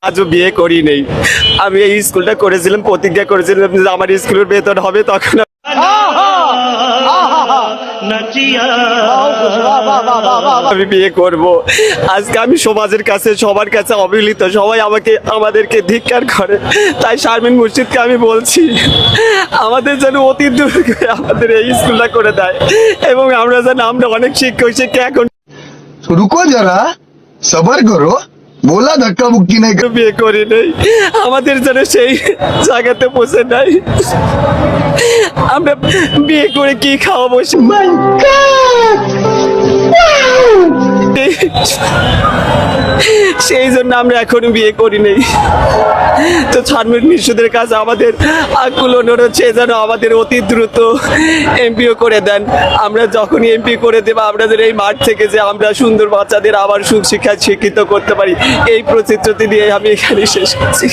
আজও বিয়ে করি নেই। আমি এই স্কুলটা করেছিলাম, প্রতিজ্ঞা করেছিলাম যে আমার স্কুলের বেতন হবে, তখন আমি বিয়ে করব। আজকে আমি সমাজের কাছে, সবার কাছে অবহেলিত, সবাই আমাদেরকে ধিক্কার করে। তাই শারমিন মুর্শিদকে আমি বলছি, আমাদের যেন অতি দূর আমাদের এই স্কুলটা করে দেয়, এবং আমরা অনেক শিক্ষক এখন रुको जरा सबर करो बोला धक्का मुक्की नहीं कर বিয়ে করি নেই, আমাদের যেন সেই জায়গাতে পৌঁছে নাই। আমরা বিয়ে করে কি খাওয়াবো? সেই জন্য আমরা এখনো বিয়ে করি নেই। তো শারমিন মুর্শিদের কাছে আমাদের আকুল অনুরোধ, যেন আমাদের অতি দ্রুত এমপিও করে দেন। আমরা যখনই এমপি করে দেবো, আমাদের এই মাঠ থেকে যে আমরা সুন্দর বাচ্চাদের আবার সুশিক্ষায় শিক্ষিত করতে পারি, এই প্রতিশ্রুতি দিয়ে আমি এখানে শেষ করছি।